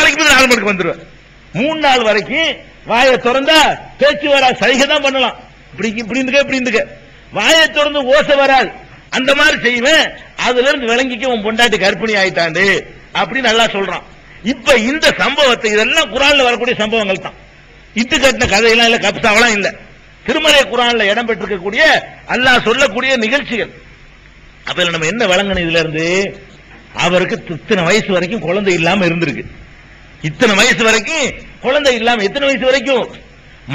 நாளைக்கு நார்மலுக்கு வந்துருவார். 3 நாள் வரைக்கும் வாயை திறந்தா பேச்சு வரா, சைகை தான் பண்ணலாம். இப்படி வாயை திறந்து ஓசை வராது. அந்த மாதிரி செய்வேன். அதுல இருந்து விளங்கிக்க உன் பொண்டாட்டி கர்ப்பிணி ஆயிட்டாண்டு அப்படின்னு நல்லா சொல்றான். இப்ப இந்த சம்பவத்தை இதெல்லாம் குர்ஆன்ல வரக்கூடிய சம்பவங்கள் தான். இட்டு கட்டின கதையெல்லாம் இல்ல, கப்சாவெல்லாம் இல்ல. திருமறை குர்ஆன்ல இடம் பெற்றிருக்கக்கூடிய அல்லாஹ் சொல்லக்கூடிய நிகழ்ச்சிகள். அப்ப நம்ம என்ன விளங்கணும் இதுல இருந்து? அவருக்கு இத்தனை வயசு வரைக்கும் குழந்தை இல்லாம இருந்திருக்கு. இத்தனை வயசு வரைக்கும் குழந்தை இல்லாம, எத்தனை வயசு வரைக்கும்?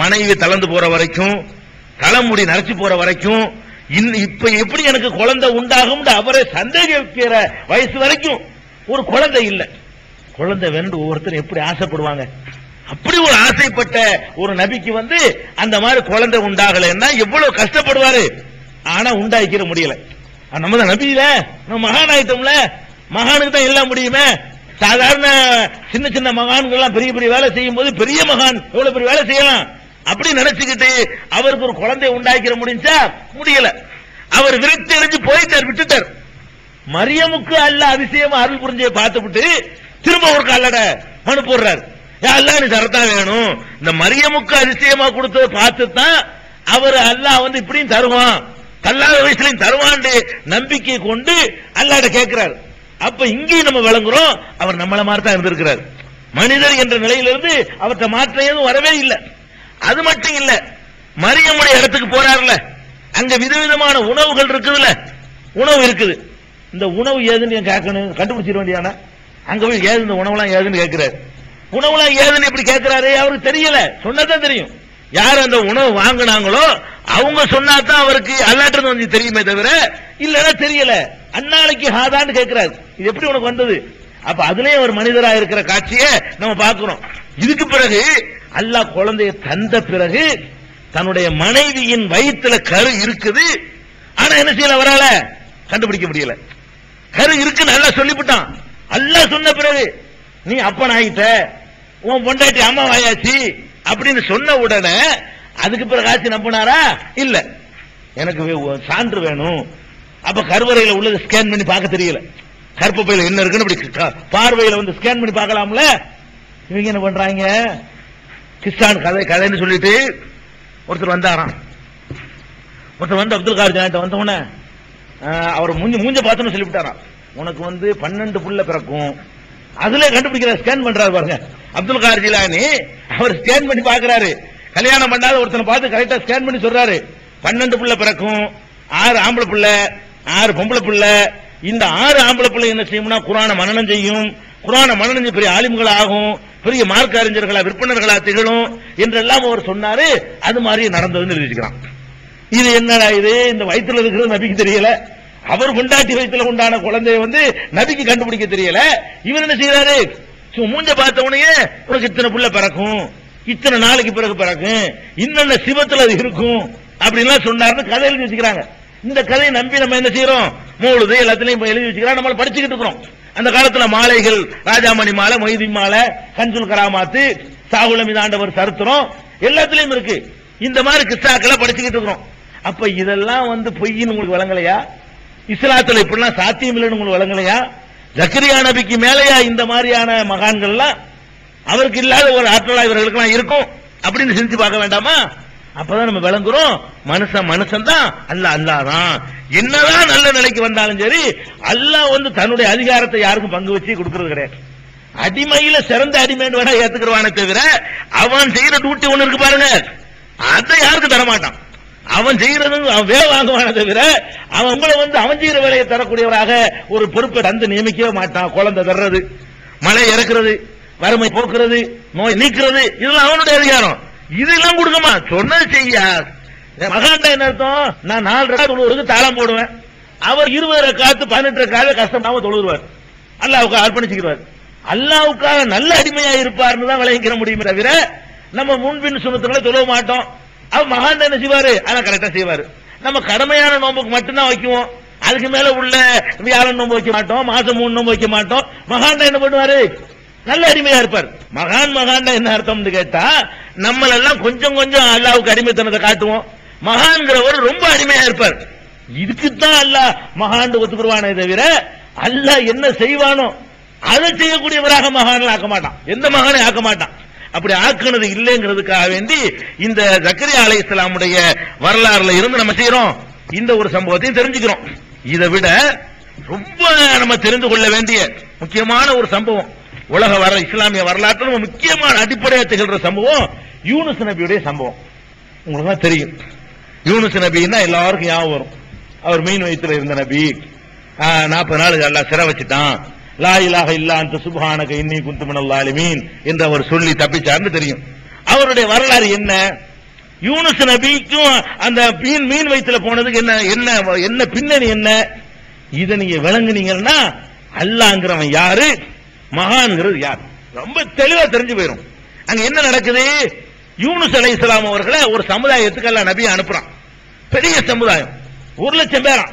மனைவி தளர்ந்து போற வரைக்கும், தலைமுடி நரைச்சு போற வரைக்கும், இப்ப எப்படி எனக்கு குழந்தை உண்டாகும் அவரை சந்தேகிக்கிற வயசு வரைக்கும் ஒரு குழந்தை இல்ல. குழந்தை வேண்டு ஒவ்வொருத்தரும் எப்படி ஆசைப்படுவாங்க. அப்படி ஒரு ஆசைப்பட்ட ஒரு நபிக்கு அந்த மாதிரி குழந்தை உண்டாகலன்னா எவ்வளவு கஷ்டப்படுவாரு. ஆனா உண்டாக்கிற முடியல. நம்ம தான் நபியில, நம்ம மகான் ஆயிட்டோம்ல. மகானுக்கு தான் எல்லாம் முடியுமே. சாதாரண சின்ன சின்ன மகான்கள் எல்லாம் பெரிய பெரிய வேலை செய்யும் போது பெரிய மகான் எவ்வளவு பெரிய வேலை செய்யலாம் அப்படி நினைச்சுக்கிட்டு அவருக்கு ஒரு குழந்தை உண்டாக்கிற முடிஞ்சா முடியல. அவர் விரக்தி அடைஞ்சு போயிட்டார், விட்டுட்டார். மரியமுக்கு அல்லாஹ் அதிசயமா அருள் புரிஞ்ச பார்த்துவிட்டு திரும்ப ஒரு அல்லட மனு போடுறாரு. அல்லாஹ் நீ தரத்தான் வேணும். இந்த மரியமுக்கு அதிசயமா கொடுத்ததை பார்த்து தான் அவர் அல்லாஹ் இப்படியும் தருவான், கல்லாத வயசுலையும் தருவான் நம்பிக்கை கொண்டு அல்லாஹ்ட கேட்கிறார். அப்ப இங்கேயும் நம்ம விளங்குறோம், அவர் நம்மள மாதிரி தான் இருந்திருக்கிறார். மனிதர் என்ற நிலையிலிருந்து அவற்றை மாற்றம் எதுவும் வரவே இல்லை. அது மட்டும் இல்ல, மரியமுடைய இடத்துக்கு போறாருல, அங்க விதவிதமான உணவுகள் இருக்குதுல்ல, உணவு இருக்குது. இந்த உணவு ஏதுன்னு கேட்கணும், கண்டுபிடிச்சிட வேண்டியான. அங்க போய் ஏது இந்த உணவுலாம் ஏதுன்னு கேட்கிறாரு. உணவுலாம் ஏதுன்னு எப்படி கேட்கிறாரு? அவருக்கு தெரியல, சொன்னதான் தெரியும். யார் அந்த உணவு வாங்கினாங்களோ அவங்க சொன்னாதான் அவருக்கு அல்லாட்டு தெரியுமே தவிர இல்லன்னா தெரியல. அந்நாளைக்கு ஹாதான்னு கேட்கிறாரு, இது எப்படி உனக்கு வந்தது? அப்ப அதுலயே ஒரு மனிதராக இருக்கிற காட்சியை நம்ம பார்க்கிறோம். இதுக்கு பிறகு அல்லாஹ் குழந்தையை தந்த பிறகு தன்னுடைய மனைவியின் வயிற்றுல கரு இருக்குது. ஆனா என்ன செய்யல, அவரால கண்டுபிடிக்க முடியல. கரு இருக்கு நல்லா சொல்லிவிட்டான். அல்லாஹ் சொன்ன பிறகு நீ அப்பன் ஆயிட்ட, உன் பொண்டாட்டி அம்மா வாயாச்சு அப்படின்னு சொன்ன உடனே அதுக்கு பிறகு ஆச்சு நம்பினாரா? இல்ல, எனக்கு சான்று வேணும். அப்ப கருவறையில உள்ளது ஸ்கேன் பண்ணி பார்க்க தெரியல, கற்பப்பையில என்ன இருக்குன்னு பார்வையில ஸ்கேன் பண்ணி பார்க்கலாம்ல. இவங்க என்ன பண்றாங்க, கிறிஸ்டான் கதைன்னு சொல்லிட்டு ஒருத்தர் வந்தாராம். ஒருத்தர் அப்துல் கார் ஜான்ட்ட வந்தவன அவர் மூஞ்ச பார்த்தோன்னு சொல்லிவிட்டாராம், உனக்கு 12 புள்ள பிறக்கும். அதுல கண்டுபிடிக்கிற ஸ்கேன் பண்றாரு பாருங்க அப்துல் கார் ஜிலானி. அவர் ஸ்கேன் பண்ணி பாக்குறாரு, கல்யாணம் பண்ணாத ஒருத்தனை பார்த்து கரெக்டா ஸ்கேன் பண்ணி சொல்றாரு, 12 புள்ள பிறக்கும், 6 ஆம்பளை புள்ள 6 பொம்பளை புள்ள. இந்த 6 ஆம்பளை பிள்ளை என்ன செய்யும்னா குர்ஆனை மனனம் செய்யும், குர்ஆனை மனனம் பெரிய ஆலிம்கள் ஆகும், பெரிய மார்க்க அறிஞர்களா விற்பனர்களா திகழும் என்றெல்லாம் அவர் சொன்னாரு. அது மாதிரி நடந்ததுன்னு எழுதிக்கிறான். இது என்னடா இது, இந்த வயிற்றுல இருக்கிறது நபிக்கு தெரியல, அவர் கொண்டாட்டி வயிற்றுல உண்டான குழந்தைய நபிக்கு கண்டுபிடிக்க தெரியல. இவர் என்ன செய்யறாரு, மூஞ்ச பார்த்த உடனே உனக்கு இத்தனை புள்ள பிறக்கும், இத்தனை நாளைக்கு பிறகு பிறக்கும், இன்னென்ன சிவத்துல அது இருக்கும் அப்படின்லாம் சொன்னாருன்னு கதை எழுதி வச்சுக்கிறாங்க. இந்த கதையை நம்பி நம்ம என்ன செய்யறோம், மௌலுது எல்லாத்திலையும் எழுதி வச்சுக்கிறோம், நம்ம படிச்சுக்கிட்டு இருக்கிறோம். அந்த காலத்துல மாலைகள், ராஜாமணி மாலை, மொய்தி மாலை, கன்சுல் கராமாத்து, சாகுலமி ஆண்டவர் சரித்திரம் எல்லாத்திலையும் இருக்கு. இந்த மாதிரி கிஸ்ஸாக்களை படிச்சுக்கிட்டு இருக்கிறோம். அப்ப இதெல்லாம் பொய்ன்னு உங்களுக்கு வழங்கலையா? இஸ்லாத்துல இப்படிலாம் சாத்தியம் இல்லைன்னு உங்களுக்கு வழங்கலையா? ஜக்கரியா நபிக்கு மேலையா இந்த மாதிரியான மகான்கள்லாம்? அவருக்கு இல்லாத ஒரு ஆற்றலா இவர்களுக்கு இருக்கும் அப்படின்னு சிந்திச்சு பார்க்க வேண்டாமா? அப்பதான் நம்ம விளங்குறோம், மனுஷன் தான், அல்லாஹ் தான். என்னதான் நல்ல நிலைக்கு வந்தாலும் சரி, அல்லாஹ் தன்னுடைய அதிகாரத்தை யாருக்கும் பங்கு வச்சு கொடுக்கிறது கிடையாது. அடிமையில சிறந்த அடிமைன்னு வேணா ஏத்துக்கிறவானே தவிர அவன் செய்யற டியூட்டி ஒண்ணு இருக்கு பாருங்க, அதை யாருக்கும் தரமாட்டான். அவன் செய்யறது அவன் வேலை வாங்குவான தவிர அவன் உங்களை அவன் செய்யற வேலையை தரக்கூடியவராக ஒரு பொறுப்பை தந்து நியமிக்கவே மாட்டான். குழந்தை தர்றது, மழை இறக்குறது, வறுமை போக்குறது, நோய் நீக்கிறது, இதெல்லாம் அவனுடைய அதிகாரம். இதெல்லாம் கொடுக்கமா, சொன்னது செய்ய. மகான்டா என்ன அர்த்தம், நான் 4 ரக்காத் தொழுவதுக்கு தாளம் போடுவேன், அவர் 20 ரக்காத்து 18 ரக்காத்து கஷ்டமாம தொழுவார், அல்லாஹ்வுக்கு அர்ப்பணிச்சுக்கிறார். அல்லாஹ்வுக்காக நல்ல அடிமையா இருப்பார்னு தான் விளங்கிக்கிற முடியுமே தவிர நம்ம முன்பின் சுமத்துக்களை தொழுவ மாட்டோம். அவர் மகான் என்ன செய்வாரு, ஆனா கரெக்டா செய்வாரு. நம்ம கடமையான நோம்புக்கு மட்டும்தான் வைக்குவோம், அதுக்கு மேல உள்ள வியாழன் நோம்பு வைக்க மாட்டோம், மாசம் 3 நோம்பு வைக்க மாட்டோம். மகான் என்ன பண்ணுவாரு, நல்ல அடிமையா இருப்பார். மகான் என்ன அர்த்தம் கேட்டா, நம்ம எல்லாம் கொஞ்சம் கொஞ்சம் அல்லாஹ்வுக்கு அடிமைத்தனத்தை காட்டுவோம், மகான்கிறவர் ரொம்ப அடிமையா இருப்பார். இதுக்குத்தான் அல்லாஹ் மகான் ஒத்துக்குருவானே தவிர அல்லாஹ் என்ன செய்வானோ அதை செய்யக்கூடியவராக மகான்கள் ஆக்க மாட்டான், எந்த மகானை ஆக்க மாட்டான். அப்படி ஆக்குனது இல்லைங்கிறதுக்காக வேண்டி இந்த ஜக்கரியா அலைஹிஸ்ஸலாமுடைய வரலாறுல இருந்து நம்ம செய்யறோம் இந்த ஒரு சம்பவத்தையும் தெரிஞ்சுக்கிறோம். இதை விட ரொம்ப நம்ம தெரிந்து கொள்ள வேண்டிய முக்கியமான ஒரு சம்பவம், உலக இஸ்லாமிய வரலாற்று முக்கியமான அடிப்படையாக திகழ்ற சம்பவம் யூனுஸ் நபியுடைய சம்பவம். உங்களுக்கு தான் தெரியும், யூனுஸ் நபின்னா எல்லாருக்கும் ஞாபகம் வரும். அவர் மீன் வயிற்றுல இருந்த நபி, 40 நாள் அல்லாஹ் சிறை வச்சுட்டான், லா இலாஹ இல்லா அன்த சுப்ஹானக இன்னி குன்து மினல் ஸாலிமீன் என்று அவர் சொல்லி தப்பிச்சார்னு தெரியும். அவருடைய வரலாறு என்ன? யூனுஸ் நபிக்கும் அந்த மீன் வயிற்றுல போனதுக்கு என்ன என்ன என்ன பின்னணி என்ன? இதை நீங்க விளங்குனீங்கன்னா அல்லாஹ்ங்கிறவன் யாரு, மகான்ங்கிறது யார் ரொம்ப தெளிவா தெரிஞ்சு போயிடும். அங்க என்ன நடக்குது? யூனுஸ் அலைஹிஸ்ஸலாம் அவர்களை ஒரு சமுதாயத்துக்கு அல்லாஹ் நபியை அனுப்புறான். பெரிய சமுதாயம், 1,00,000 பேரா.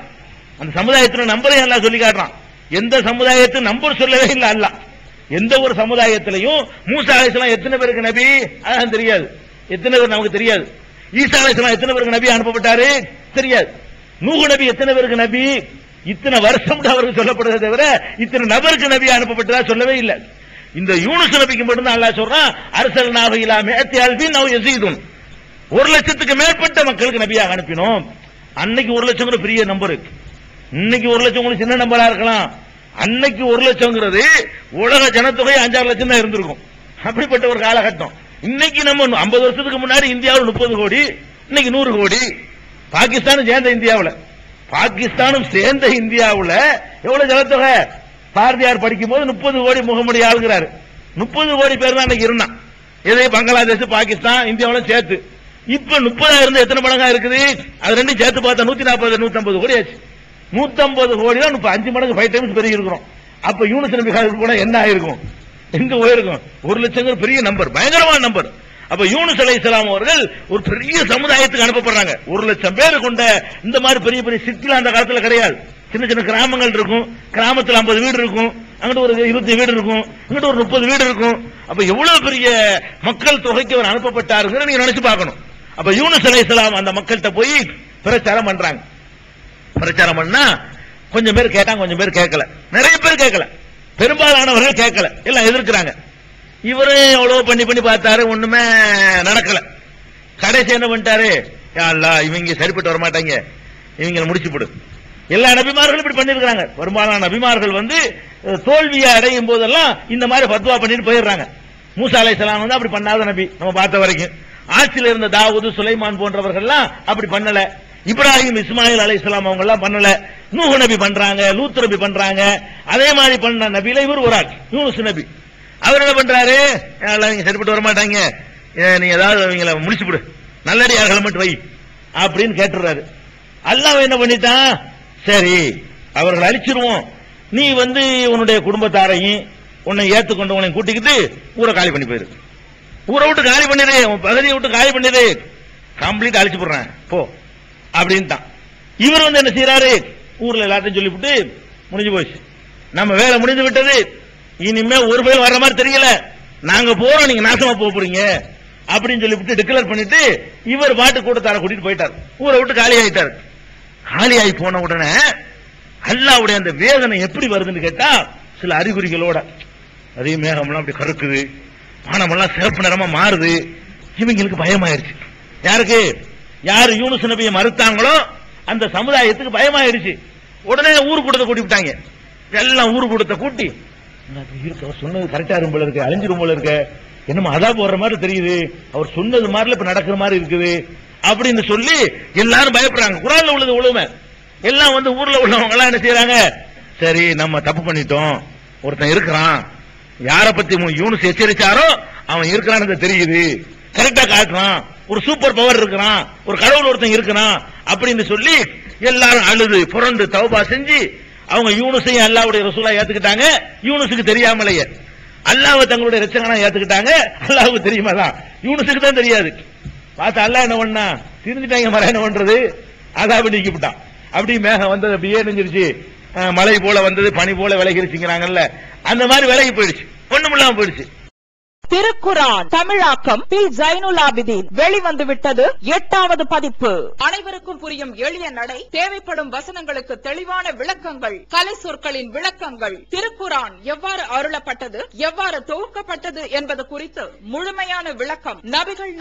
அந்த சமுதாயத்துல நம்பரையும் அல்லாஹ் சொல்லி காட்டுறான். எந்த சமுதாயத்தை நம்பர் சொல்லவே இல்லை அல்லாஹ். எந்த ஒரு சமுதாயத்திலையும் மூசா அலைஹிஸ்ஸலாம் எத்தனை பேருக்கு நபி அதான் தெரியாது, எத்தனை பேர் நமக்கு தெரியாது. ஈசா அலைஹிஸ்ஸலாம் எத்தனை பேருக்கு நபி அனுப்பப்பட்டாரு தெரியாது. நூஹ் நபி எத்தனை பேருக்கு நபி, இத்தனை வருஷம் அவருக்கு சொல்லப்படுறதை தவிர இத்தனை நபருக்கு நபி அனுப்பப்பட்டதா சொல்லவே இல்லை. இந்த யூனுஸ் நபிக்கு மட்டும்தான் அல்லாஹ் சொல்றான், அர்சல்னாஹு இலா மிஅத்தி அல்பின் அவ் யஸீதுன், 1,00,000க்கு மேற்பட்ட மக்களுக்கு நபியாக அனுப்பினோம். அன்னைக்கு 1,00,000 பெரிய நம்பர், இன்னைக்கு 1,00,000 சின்ன நம்பரா இருக்கலாம். அன்னைக்கு 1,00,000 உலக ஜனத்தொகை 5-6 லட்சம் தான் இருந்திருக்கும். அப்படிப்பட்ட ஒரு காலகட்டம். இன்னைக்கு நம்ம 50 வருஷத்துக்கு முன்னாடி இந்தியாவில் 30 கோடி, இன்னைக்கு 100 கோடி. பாகிஸ்தானும் சேர்ந்த இந்தியாவில், பாகிஸ்தானும் சேர்ந்த இந்தியாவில் எவ்வளவு ஜனத்தொகை? பாரதியார் படிக்கும் போது 30 கோடி முகமடி ஆளுகிறாரு. 30 கோடி பேர் தான் இன்னைக்கு இருந்தான். இதே பங்களாதேஷ், பாகிஸ்தான், இந்தியாவில் சேர்த்து இப்ப 30,000 எத்தனை மடங்கா இருக்குது? அது ரெண்டும் சேர்த்து பார்த்தா 140 150 கோடி ஆச்சு. 150 கோடி தான் 5 மடங்கு 5 டைம்ஸ் பெருகி இருக்கிறோம். அப்ப யூனுஸ் நபி காலத்துக்கு போனா என்ன ஆயிருக்கும்? எங்க போயிருக்கும்? 1,00,000 பெரிய நம்பர், பயங்கரமான நம்பர். அப்ப யூனுஸ் அலைஹிஸ்ஸலாம் அவர்கள் ஒரு பெரிய சமுதாயத்துக்கு அனுப்பப்படுறாங்க. 1,00,000 பேர் கொண்ட இந்த மாதிரி பெரிய பெரிய சிட்டில அந்த காலத்துல கிடையாது. சின்ன சின்ன கிராமங்கள் இருக்கும், கிராமத்தில் 50 வீடு இருக்கும், அங்கிட்டு ஒரு 20 வீடு இருக்கும், இங்கிட்டு ஒரு 30 வீடு இருக்கும். அப்ப எவ்வளவு பெரிய மக்கள் தொகைக்கு அவர் அனுப்பப்பட்டாருங்கிற நீங்க நினைச்சு பார்க்கணும். அப்ப யூனுஸ் அலைஹிஸ்ஸலாம் அந்த மக்கள்கிட்ட போய் பிரச்சாரம் பண்றாங்க. பிரச்சாரம் பண்ணா கொஞ்சம் பேர் கேட்டாங்க, கொஞ்சம் பேர் கேட்கல, நிறைய பேர் கேட்கல, பெரும்பாலானவர்கள் கேட்கல, எல்லாம் எதிர்க்கிறாங்க. இவரு எவ்வளவு பண்ணி பண்ணி பார்த்தாரு, ஒண்ணுமே நடக்கல. கடைசி என்ன பண்ணிட்டாரு, யா அல்லாஹ் இவங்க சரிப்பட்டு வர மாட்டாங்க, இவங்களை முடிச்சு போடு. எல்லா நபிமார்களும் இப்படி பண்ணிருக்காங்க. பெரும்பாலான நபிமார்கள் தோல்வியை அடையும் போதெல்லாம் இந்த மாதிரி ஃபத்வா பண்ணிட்டு போயிடுறாங்க. மூசா அலைஹிஸ்ஸலாம் அப்படி பண்ணாத நபி நம்ம பார்த்த வரைக்கும். ஆட்சியில் இருந்த தாவூது, சுலைமான் போன்றவர்கள்லாம் அப்படி பண்ணல. இப்ராஹிம், இஸ்மாயில் அலைஹிஸ்ஸலாம் அவங்க எல்லாம் பண்ணல. நூஹ் நபி பண்றாங்க, லூத் நபி பண்றாங்க. அதே மாதிரி பண்ண நபியில இவர் ஒரு ஆள், யூனுஸ் நபி. அவர் என்ன பண்றாரு, நீங்க சரிப்பட்டு வர மாட்டாங்க, நீ ஏதாவது அவங்களை முடிச்சு விடு, நல்லடியார்களை மட்டும் வை அப்படின்னு கேட்டுறாரு. அல்லாஹ் என்ன பண்ணிட்டான், சரி அவர்கள் அழிச்சிருவோம், நீ உன்னுடைய குடும்பத்தாரையும் உன்னை ஏத்துக்கொண்டு உன்னை கூட்டிக்கிட்டு ஊரை காலி பண்ணி போயிரு, ஊரை விட்டு காலி பண்ணிடு, உன் பகுதியை விட்டு காலி பண்ணிடு, கம்ப்ளீட் அழிச்சு போடுறேன் போ அப்படின்ட்டான். இவர் என்ன செய்யறாரு, ஊர்ல எல்லாத்தையும் சொல்லிவிட்டு முடிஞ்சு போச்சு, நம்ம வேலை முடிந்து விட்டது, இனிமே ஒரு பேர் வர்ற மாதிரி தெரியல, நாங்க போறோம், நீங்க நாசமா போறீங்க அப்படின்னு சொல்லிவிட்டு டிக்ளேர் பண்ணிட்டு இவர் பாட்டு கூட்டத்தார கூட்டிட்டு போயிட்டார், ஊரை விட்டு காலி ஆயிட்டார். காலி ஆகி போன உடனே அல்லாஹ்வுடைய அந்த வேதனை எப்படி வருதுன்னு கேட்டா சில அறிகுறிகளோட, அதே மேகம்லாம் அப்படி கருக்குது, வானமெல்லாம் சிவப்பு நிறமா மாறுது. இவங்களுக்கு பயமாயிருச்சு. யாருக்கு? யாரு யூனுஸ் நபியை மறுத்தாங்களோ அந்த சமுதாயத்துக்கு பயமாயிருச்சு. உடனே ஊர் கூட்டத்தை கூட்டி விட்டாங்க. எல்லாம் ஊர் கூட்டத்தை கூட்டி, சொன்னது கரெக்டா இருக்கும் போல இருக்கு, அழிஞ்சிரும் போல இருக்கு, என்னமோ அதா போடுற மாதிரி தெரியுது, அவர் சொன்னது மாதிரி இப்ப நடக்கிற மாதிரி இருக்குது அப்படின்னு சொல்லி எல்லாரும் பயப்படுறாங்க. குர்ஆன்ல உள்ளது உழுமை எல்லாம் ஊர்ல உள்ளவங்க எல்லாம் என்ன செய்யறாங்க, சரி நம்ம தப்பு பண்ணிட்டோம், ஒருத்தன் இருக்கிறான், யார பத்தி யூனுஸ் எச்சரிச்சாரோ அவன் இருக்கிறான்னு தெரியுது, கரெக்டா காட்டுறான், ஒரு சூப்பர் பவர் இருக்கிறான், ஒரு கடவுள் ஒருத்தன் இருக்கிறான் அப்படின்னு சொல்லி எல்லாரும் அழுது புரண்டு தௌபா செஞ்சு அவங்க யூனுஸையும் அல்லாஹ்வுடைய ரசூலா ஏத்துக்கிட்டாங்க. யூனுஸுக்கு தெரியாமலேயே அல்லாஹ்வை தங்களுடைய ரட்சகனா ஏத்துக்கிட்டாங்க. அல்லாஹ்வுக்கு தெரியுமா தான், யூனுஸுக்கு தான் தெரியாது. பார்த்தா அல்லாஹ் என்ன பண்ணா, திருந்திட்டாங்க, மழை என்ன பண்றது, அதாப நீக்கிவிட்டான். அப்படி மேகம் வந்தது அப்படியே நெஞ்சிருச்சு, மழை போல வந்தது பனி போல விலகிருச்சுங்கிறாங்கல்ல, அந்த மாதிரி விலகி போயிடுச்சு, ஒண்ணுமில்லாம போயிடுச்சு. திருக்குரான் தமிழாக்கம் பி ஜைனுல் ஆபிதீன் வெளிவந்துவிட்டது 8வது பதிப்பு. அனைவருக்கும் புரியும் எளிய நடை, தேவைப்படும் வசனங்களுக்கு தெளிவான விளக்கங்கள், கலை சொற்களின் விளக்கங்கள், திருக்குரான் எவ்வாறு அருளப்பட்டது, எவ்வாறு தொகுக்கப்பட்டது என்பது குறித்து முழுமையான விளக்கம், நபிகள்